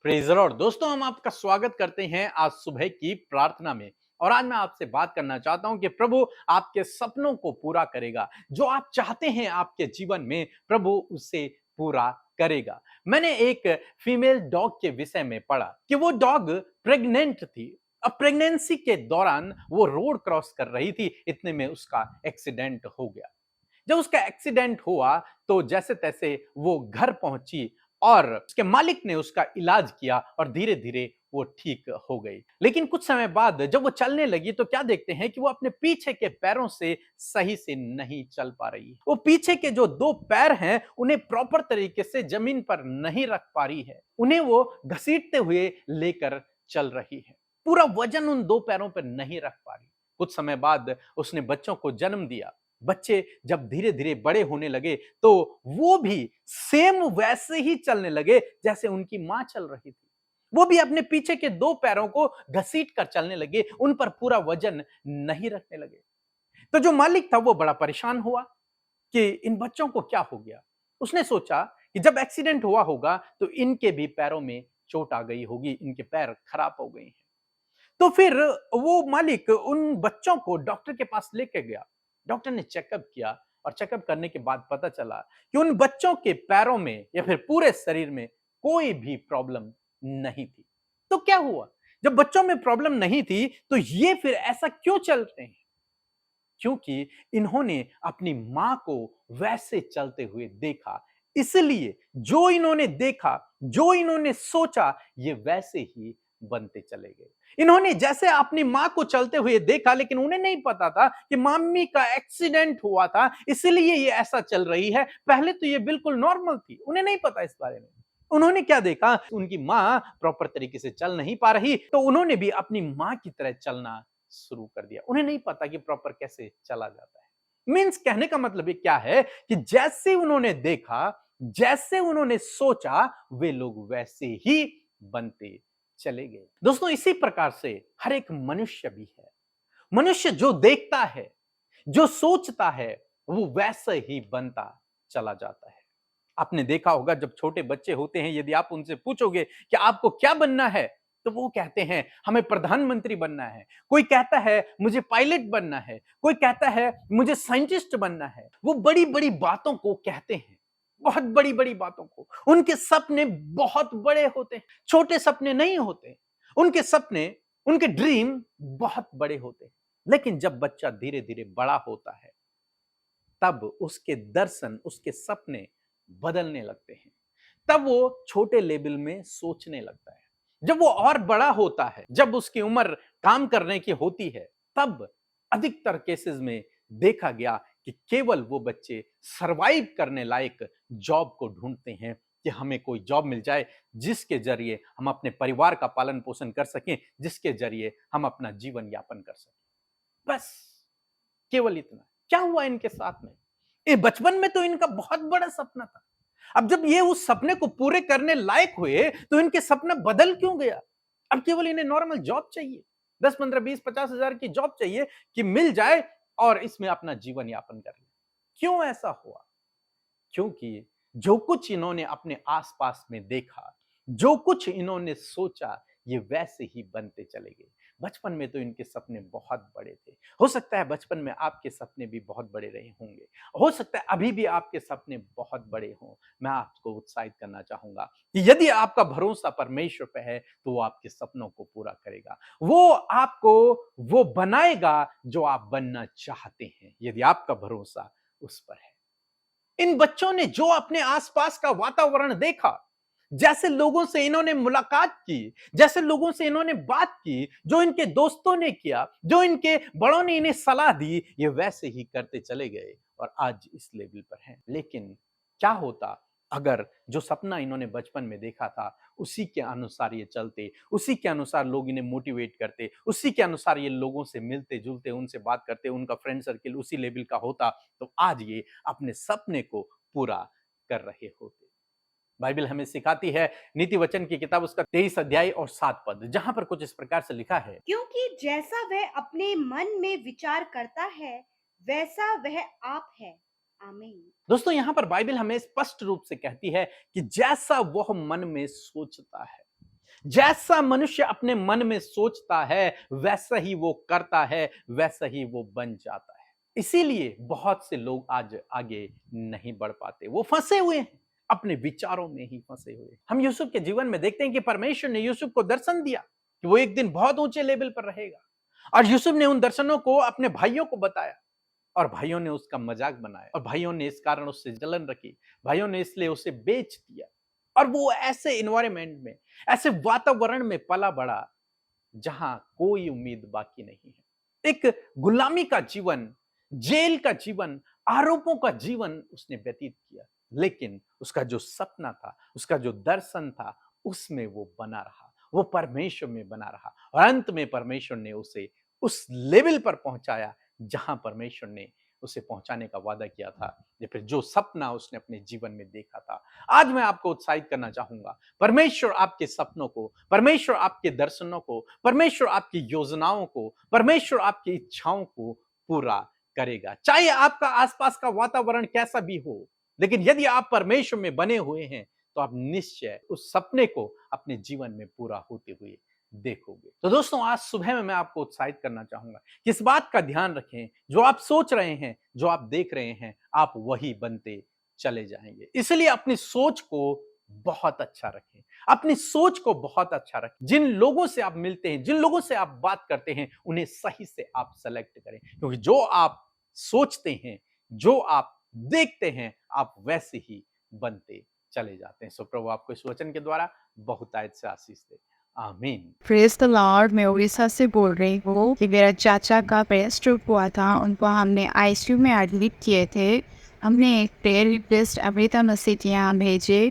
Praise Lord. दोस्तों, हम आपका स्वागत करते हैं आज सुबह की प्रार्थना में। और आज मैं आपसे बात करना चाहता हूं कि प्रभु आपके सपनों को पूरा करेगा। जो आप चाहते हैं आपके जीवन में, प्रभु उसे पूरा करेगा। मैंने एक फीमेल डॉग के विषय में पढ़ा कि वो डॉग प्रेग्नेंट थी। अब प्रेगनेंसी के दौरान वो रोड क्रॉस कर रही थी, इतने में उसका एक्सीडेंट हो गया। जब उसका एक्सीडेंट हुआ तो जैसे तैसे वो घर पहुंची और उसके मालिक ने उसका इलाज किया और धीरे धीरे वो ठीक हो गई। लेकिन कुछ समय बाद जब वो चलने लगी तो क्या देखते हैं कि वो अपने पीछे के पैरों से सही से नहीं चल पा रही है। वो पीछे के जो दो पैर हैं उन्हें प्रॉपर तरीके से जमीन पर नहीं रख पा रही है। उन्हें वो घसीटते हुए लेकर चल रही है। पूरा वजन उन दो पैरों पर नहीं रख पा रही। कुछ समय बाद उसने बच्चों को जन्म दिया। बच्चे जब धीरे धीरे बड़े होने लगे तो वो भी सेम वैसे ही चलने लगे जैसे उनकी मां चल रही थी। वो भी अपने पीछे के दो पैरों को घसीट कर चलने लगे, उन पर पूरा वजन नहीं रखने लगे। तो जो मालिक था वो बड़ा परेशान हुआ कि इन बच्चों को क्या हो गया। उसने सोचा कि जब एक्सीडेंट हुआ होगा तो इनके भी पैरों में चोट आ गई होगी, इनके पैर खराब हो गए हैं। तो फिर वो मालिक उन बच्चों को डॉक्टर के पास लेके गया। डॉक्टर ने चेकअप किया और चेकअप करने के बाद पता चला कि उन बच्चों के पैरों में या फिर पूरे शरीर में कोई भी प्रॉब्लम नहीं थी। तो क्या हुआ? जब बच्चों में प्रॉब्लम नहीं थी तो ये फिर ऐसा क्यों चल रहे हैं? क्योंकि इन्होंने अपनी मां को वैसे चलते हुए देखा। इसलिए जो इन्होंने देखा, जो इन्होंने सोचा, ये वैसे ही बनते चले गए। इन्होंने जैसे अपनी मां को चलते हुए देखा, लेकिन उन्हें नहीं पता था कि मम्मी का एक्सीडेंट हुआ था, इसलिए ये ऐसा चल रही है। पहले तो ये बिल्कुल नॉर्मल थी, उन्हें नहीं पता इस बारे में। उन्होंने क्या देखा, उनकी मां प्रॉपर तरीके से चल नहीं पा रही, तो उन्होंने भी अपनी मां की तरह चलना शुरू कर दिया। उन्हें नहीं पता कि प्रॉपर कैसे चला जाता है। मीन्स कहने का मतलब ये क्या है कि जैसे उन्होंने देखा, जैसे उन्होंने सोचा, वे लोग वैसे ही बनते चले गए। दोस्तों, इसी प्रकार से हर एक मनुष्य भी है। मनुष्य जो देखता है, जो सोचता है, वो वैसे ही बनता चला जाता है। आपने देखा होगा जब छोटे बच्चे होते हैं, यदि आप उनसे पूछोगे कि आपको क्या बनना है, तो वो कहते हैं हमें प्रधानमंत्री बनना है। कोई कहता है मुझे पायलट बनना है। कोई कहता है मुझे साइंटिस्ट बनना है। वो बड़ी बड़ी बातों को कहते हैं, बहुत बड़ी बड़ी बातों को। उनके सपने बहुत बड़े होते हैं, छोटे सपने नहीं होते। उनके सपने, उनके ड्रीम बहुत बड़े होते हैं। लेकिन जब बच्चा धीरे धीरे बड़ा होता है तब उसके दर्शन, उसके सपने बदलने लगते हैं। तब वो छोटे लेवल में सोचने लगता है। जब वो और बड़ा होता है, जब उसकी उम्र काम करने की होती है, तब अधिकतर केसेस में देखा गया कि केवल वो बच्चे सरवाइव करने लायक जॉब को ढूंढते हैं कि हमें कोई जॉब मिल जाए जिसके जरिए हम अपने परिवार का पालन पोषण कर सकें, जिसके जरिए हम अपना जीवन यापन कर सकें। बस केवल इतना। क्या हुआ इनके साथ में? ये बचपन में तो इनका बहुत बड़ा सपना था। अब जब ये उस सपने को पूरे करने लायक हुए तो इनके सपना बदल क्यों गया? अब केवल इन्हें नॉर्मल जॉब चाहिए। 10, 15, 20, 50 हजार की जॉब चाहिए कि मिल जाए और इसमें अपना जीवन यापन कर ले। क्यों ऐसा हुआ? क्योंकि जो कुछ इन्होंने अपने आसपास में देखा, जो कुछ इन्होंने सोचा, ये वैसे ही बनते चले गए। बचपन में तो इनके सपने बहुत बड़े थे। हो सकता है बचपन में आपके सपने भी बहुत बड़े रहे होंगे। हो सकता है अभी भी आपके सपने बहुत बड़े हों। मैं आपको उत्साहित करना चाहूंगा कि यदि आपका भरोसा परमेश्वर पे है तो वो आपके सपनों को पूरा करेगा। वो आपको वो बनाएगा जो आप बनना चाहते हैं, यदि आपका भरोसा उस पर है। इन बच्चों ने जो अपने आसपास का वातावरण देखा, जैसे लोगों से इन्होंने मुलाकात की, जैसे लोगों से इन्होंने बात की, जो इनके दोस्तों ने किया, जो इनके बड़ों ने इन्हें सलाह दी, ये वैसे ही करते चले गए और आज इस लेवल पर हैं। लेकिन क्या होता अगर जो सपना इन्होंने बचपन में देखा था उसी के अनुसार ये चलते, उसी के अनुसार लोग इन्हें मोटिवेट करते, उसी के अनुसार ये लोगों से मिलते जुलते, उनसे बात करते, उनका फ्रेंड सर्किल उसी लेवल का होता, तो आज ये अपने सपने को पूरा कर रहे होते। बाइबल हमें सिखाती है, नीति वचन की किताब उसका 23 अध्याय और 7 पद, जहां पर कुछ इस प्रकार से लिखा है। क्योंकि जैसा वह अपने मन में विचार करता है वैसा वह आप है। आमीन। दोस्तों, यहां पर बाइबल हमें स्पष्ट रूप से कहती है कि जैसा वह मन में सोचता है, जैसा मनुष्य अपने मन में सोचता है वैसा ही वो करता है, वैसा ही वो बन जाता है। इसीलिए बहुत से लोग आज आगे नहीं बढ़ पाते, वो फंसे हुए हैं, अपने विचारों में ही फंसे हुए हैं। हम यूसुफ के जीवन में देखते हैं कि परमेश्वर ने यूसुफ को दर्शन दिया कि वो एक दिन बहुत ऊंचे लेवल पर रहेगा, और यूसुफ ने उन दर्शनों को अपने भाइयों को बताया, और भाइयों ने उसका मजाक बनाया, और भाइयों ने इस कारण उससे जलन रखी, भाइयों ने इसलिए उसे बेच दिया। और वो ऐसे इन्वायरमेंट में, ऐसे वातावरण में पला बड़ा जहां कोई उम्मीद बाकी नहीं है। एक गुलामी का जीवन, जेल का जीवन, आरोपों का जीवन उसने व्यतीत किया, लेकिन उसका जो सपना था, उसका जो दर्शन था, उसमें वो बना रहा, वो परमेश्वर में बना रहा, और अंत में परमेश्वर ने उसे उस लेवल पर पहुंचाया जहां परमेश्वर ने उसे पहुंचाने का वादा किया था, या फिर जो सपना उसने अपने जीवन में देखा था। आज मैं आपको उत्साहित करना चाहूंगा, परमेश्वर आपके सपनों को, परमेश्वर आपके दर्शनों को, परमेश्वर आपकी योजनाओं को, परमेश्वर आपकी इच्छाओं को पूरा करेगा। चाहे आपका आसपास का वातावरण कैसा भी हो, लेकिन यदि आप परमेश्वर में बने हुए हैं तो आप निश्चय उस सपने को अपने जीवन में पूरा होते हुए देखोगे। तो दोस्तों, आज सुबह में मैं आपको उत्साहित करना चाहूंगा कि इस बात का ध्यान रखें, जो आप सोच रहे हैं, जो आप देख रहे हैं, आप वही बनते चले जाएंगे। इसलिए अपनी सोच को बहुत अच्छा रखें, अपनी सोच को बहुत अच्छा रखें। जिन लोगों से आप मिलते हैं, जिन लोगों से आप बात करते हैं, उन्हें सही से आप सेलेक्ट करें, क्योंकि जो आप सोचते हैं, जो आप देखते हैं, आप वैसे ही बनते चले जाते हैं। सो प्रभु आपको इस वचन के द्वारा बहुतायत से आशीष दे। आमीन। Praise the Lord. मैं उड़ीसा से बोल रही हूँ कि मेरा चाचा का ब्रेन स्ट्रोक हुआ था, उनको हमने आईसीयू में एडमिट किए थे। हमने एक प्रेयर रिक्वेस्ट अमृता मसीह यहाँ भेजे,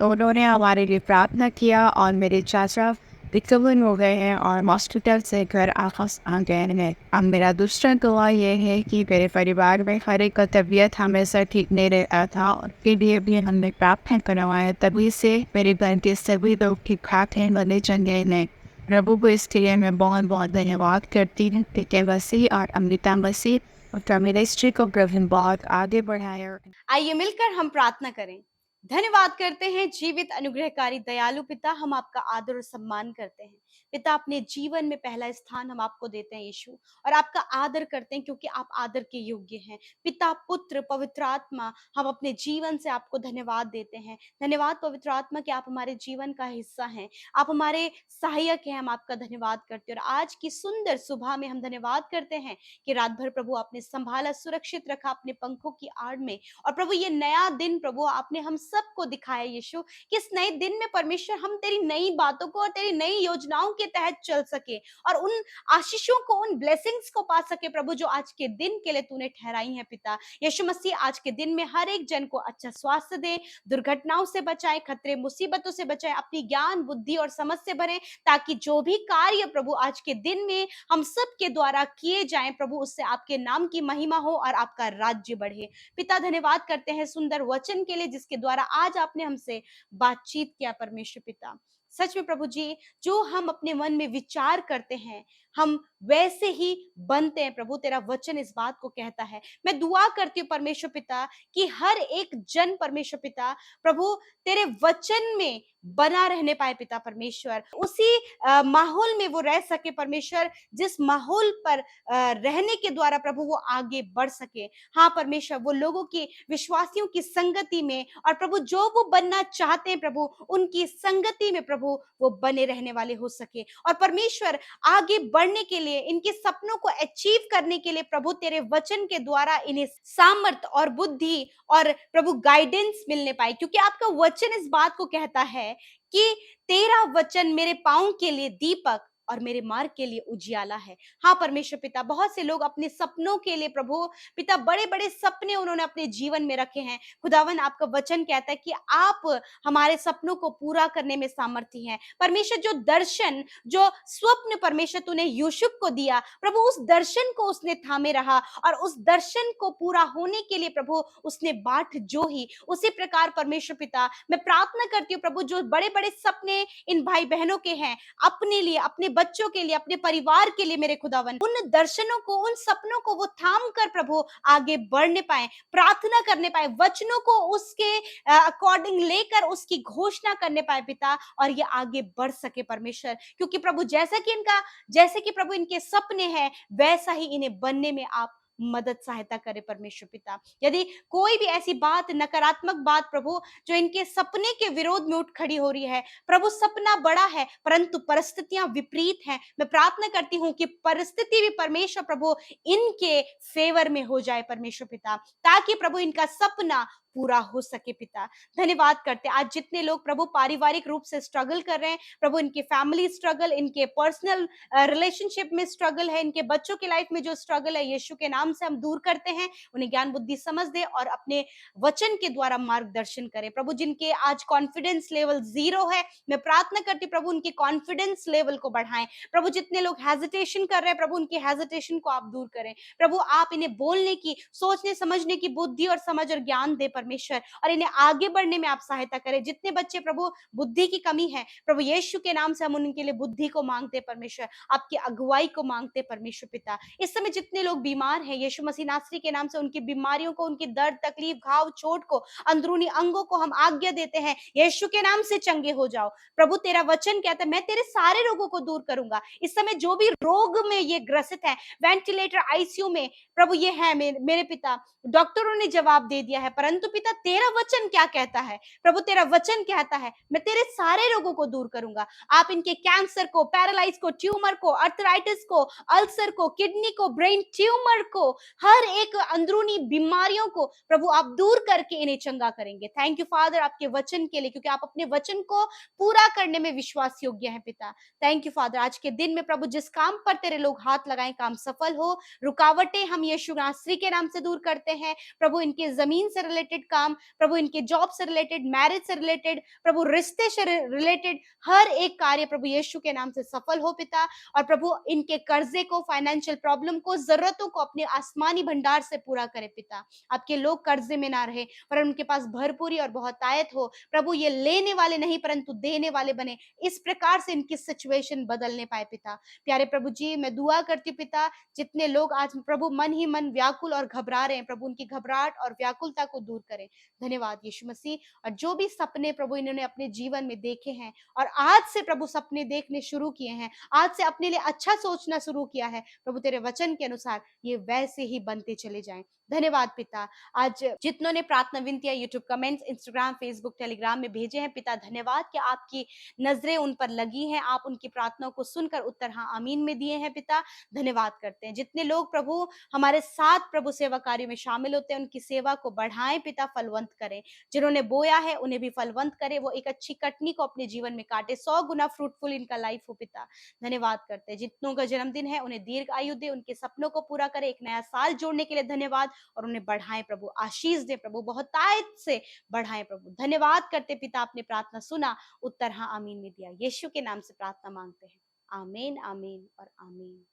तो उन्होंने हमारे लिए प्रार्थना किया और मेरे चाचा रिकवर हो गए हैं और हॉस्पिटल से घर वापस आ गए हैं। अब मेरा दूसरा दुआ ये है कि मेरे परिवार में हर एक का तबीयत हमेशा ठीक नहीं रहता था, उसके लिए भी हमने प्रार्थना करवाया, तभी से मेरे घर के सभी लोग ठीक ठाक हैं, भले चंगे हैं। प्रभु को इसके लिए मैं बहुत बहुत धन्यवाद करती हूँ कि मसीह और अमृता मसीह और मिनिस्ट्री को प्रभु बहुत आगे बढ़ाया। आइए मिलकर हम प्रार्थना करें। धन्यवाद करते हैं जीवित अनुग्रहकारी दयालु पिता, हम आपका आदर और सम्मान करते हैं। पिता, अपने जीवन में पहला स्थान हम आपको देते हैं यीशु, और आपका आदर करते हैं क्योंकि आप आदर के योग्य हैं। पिता, पुत्र, पवित्र आत्मा, हम अपने जीवन से आपको धन्यवाद देते हैं। धन्यवाद पवित्र आत्मा कि आप हमारे जीवन का हिस्सा हैं, आप हमारे सहायक हैं। हम आपका धन्यवाद करते हैं, और आज की सुंदर सुबह में हम धन्यवाद करते हैं कि रात भर प्रभु आपने संभाला, सुरक्षित रखा अपने पंखों की आड़ में। और प्रभु, ये नया दिन प्रभु आपने हम सबको दिखाया यीशु, कि इस नए दिन में परमेश्वर हम तेरी नई बातों को और तेरी नई योजनाओं के तहत चल सके, और उन आशीषों को, उन ब्लेसिंग्स को पा सके प्रभु, जो आज के दिन के लिए तूने ठहराई है। पिता यीशु मसीह, आज के दिन में हर एक जन को अच्छा स्वास्थ्य दे, दुर्घटनाओं से बचाए, खतरे मुसीबतों से बचाए, अपनी ज्ञान बुद्धि और समझ से भरे, ताकि जो भी कार्य प्रभु आज के दिन में हम सब के द्वारा किए जाएं प्रभु, उससे आपके नाम की महिमा हो और आपका राज्य बढ़े। पिता, धन्यवाद करते हैं सुंदर वचन के लिए, जिसके द्वारा आज आपने हमसे बातचीत किया। परमेश्वर पिता, सच में प्रभु जी, जो हम अपने मन में विचार करते हैं, हम वैसे ही बनते हैं प्रभु। तेरा वचन इस बात को कहता है। मैं दुआ करती हूँ परमेश्वर पिता कि हर एक जन परमेश्वर पिता प्रभु तेरे वचन में बना रहने पाए पिता परमेश्वर, उसी माहौल में वो रह सके परमेश्वर, जिस माहौल पर रहने के द्वारा प्रभु वो आगे बढ़ सके। हाँ परमेश्वर, वो लोगों की, विश्वासियों की संगति में, और प्रभु जो वो बनना चाहते हैं प्रभु, उनकी संगति में प्रभु वो बने रहने वाले हो सके। और परमेश्वर, आगे बढ़ने के लिए, इनके सपनों को अचीव करने के लिए प्रभु तेरे वचन के द्वारा इन्हें सामर्थ और बुद्धि और प्रभु गाइडेंस मिलने पाए, क्योंकि आपका वचन इस बात को कहता है कि तेरा वचन मेरे पांव के लिए दीपक और मेरे मार्ग के लिए उजियाला है। हाँ परमेश्वर पिता, बहुत से लोग अपने सपनों के लिए प्रभु पिता बड़े बड़े सपने उन्होंने अपने जीवन में रखे हैं। खुदावन, आपका वचन कहता है कि आप हमारे सपनों को पूरा करने में सामर्थ्य हैं। परमेश्वर, जो दर्शन, जो स्वप्न परमेश्वर तूने यूसुफ को दिया प्रभु, उस दर्शन को उसने थामे रहा, और उस दर्शन को पूरा होने के लिए प्रभु उसने बाट जो ही। उसी प्रकार परमेश्वर पिता, मैं प्रार्थना करती हूँ प्रभु, जो बड़े बड़े सपने इन भाई बहनों के हैं, अपने लिए, अपने बच्चों के लिए, अपने परिवार के लिए मेरे खुदावन, उन दर्शनों को, उन सपनों को वो थाम कर प्रभु आगे बढ़ने पाए, प्रार्थना करने पाए, वचनों को उसके अकॉर्डिंग लेकर उसकी घोषणा करने पाए पिता, और ये आगे बढ़ सके परमेश्वर। क्योंकि प्रभु जैसे कि प्रभु इनके सपने हैं, वैसा ही इन्हें बनने में आप मदद सहायता करे परमेश्वर पिता। यदि कोई भी ऐसी बात, नकारात्मक बात प्रभु जो इनके सपने के विरोध में उठ खड़ी हो रही है, प्रभु सपना बड़ा है परंतु परिस्थितियां विपरीत हैं, मैं प्रार्थना करती हूं कि परिस्थिति भी परमेश्वर प्रभु इनके फेवर में हो जाए परमेश्वर पिता, ताकि प्रभु इनका सपना पूरा हो सके पिता। धन्यवाद करते हैं आज जितने लोग प्रभु पारिवारिक रूप से स्ट्रगल कर रहे हैं, प्रभु इनके फैमिली स्ट्रगल, इनके पर्सनल रिलेशनशिप में स्ट्रगल है, इनके बच्चों की लाइफ में जो स्ट्रगल है, यीशु के नाम से हम दूर करते हैं। उन्हें ज्ञान बुद्धि समझ दे और अपने वचन के द्वारा मार्गदर्शन करें। प्रभु जिनके आज कॉन्फिडेंस लेवल 0 है, मैं प्रार्थना करती हूं प्रभु उनके कॉन्फिडेंस लेवल को बढ़ाएं। प्रभु जितने लोग हेजिटेशन कर रहे हैं, प्रभु उनकी हेजिटेशन को आप दूर करें। प्रभु आप इन्हें बोलने की, सोचने समझने की बुद्धि और समझ और ज्ञान दे परमेश्वर, और इन्हें आगे बढ़ने में आप सहायता करें। जितने बच्चे प्रभु बुद्धि की कमी है, प्रभु यीशु के नाम से हम उनके लिए बुद्धि को मांगते परमेश्वर, आपकी अगुवाई को मांगते परमेश्वर पिता। इस समय जितने लोग बीमार हैं, यीशु मसीह नासरी के नाम से उनकी बीमारियों को, उनकी दर्द, तकलीफ, घाव, चोट को, अंदरूनी अंगों को हम आज्ञा देते हैं, यीशु के नाम से चंगे हो जाओ। प्रभु तेरा वचन कहता है मैं तेरे सारे रोगों को दूर करूंगा। इस समय जो भी रोग में ये ग्रसित है, वेंटिलेटर, आईसीयू में, प्रभु ये है मेरे पिता, डॉक्टरों ने जवाब दे दिया है, परंतु पिता तेरा वचन क्या कहता है? प्रभु तेरा वचन कहता है मैं तेरे सारे रोगों को दूर करूंगा। आप इनके कैंसर को, पैरालाइज को, ट्यूमर को, अर्थराइटिस को, अल्सर को, किडनी को, ब्रेन ट्यूमर को, हर एक अंदरूनी बीमारियों को प्रभु आप दूर करके इन्हें चंगा करेंगे। थैंक यू फादर आपके वचन के लिए, क्योंकि आप अपने वचन को पूरा करने में विश्वास योग्य है पिता। थैंक यू फादर आज के दिन में प्रभु जिस काम पर तेरे लोग हाथ लगाएं, काम सफल हो। रुकावटें हम यीशु नासरी के नाम से दूर करते हैं प्रभु। इनके जमीन से रिलेटेड काम, प्रभु इनके जॉब से रिलेटेड, मैरिज से रिलेटेड, प्रभु रिश्ते से रिलेटेड हर एक कार्य प्रभु यीशु के नाम से सफल हो पिता। और प्रभु इनके कर्जे को, फाइनेंशियल प्रॉब्लम को, जरूरतों को अपने आसमानी भंडार से पूरा करे पिता। आपके लोग कर्जे में ना रहे, पर उनके पास भरपूरी और बहुतायत हो। प्रभु ये लेने वाले नहीं परंतु देने वाले बने, इस प्रकार से इनकी सिचुएशन बदलने पाए पिता। प्यारे प्रभु जी मैं दुआ करती हूँ पिता, जितने लोग आज प्रभु मन ही मन व्याकुल और घबरा रहे हैं, प्रभु उनकी घबराहट और व्याकुलता को दूर करें। धन्यवाद यीशु मसीह। और जो भी सपने प्रभु इन्होंने अपने जीवन में देखे हैं और आज से प्रभु सपने देखने शुरू किए हैं, आज से अपने लिए अच्छा सोचना शुरू किया है, प्रभु तेरे वचन के अनुसार ये वैसे ही बनते चले जाएं। धन्यवाद पिता। आज जितनों ने प्रार्थना विनतियां YouTube comments, Instagram, Facebook, Telegram में भेजे हैं पिता, धन्यवाद कि आपकी नजरें उन पर लगी हैं, आप उनकी प्रार्थनाओं को सुनकर उत्तर हाँ आमीन में दिए हैं पिता। धन्यवाद करते हैं जितने लोग प्रभु हमारे साथ प्रभु सेवा कार्य में शामिल होते हैं, उनकी सेवा को बढ़ाएं पिता, फलवंत करें। जिन्होंने बोया है उन्हें भी फलवंत करे, वो एक अच्छी कटनी को अपने जीवन में काटे, 100 गुना फ्रूटफुल इनका लाइफ हो पिता। धन्यवाद करते हैं जितनों का जन्मदिन है उन्हें दीर्घ आयु दे, उनके सपनों को पूरा करे, एक नया साल जोड़ने के लिए धन्यवाद, और उन्हें बढ़ाएं प्रभु, आशीष दे प्रभु, बहुतायत से बढ़ाएं प्रभु। धन्यवाद करते पिता, आपने प्रार्थना सुना, उत्तर हाँ आमीन में दिया। यीशु के नाम से प्रार्थना मांगते हैं, आमीन आमीन और आमीन।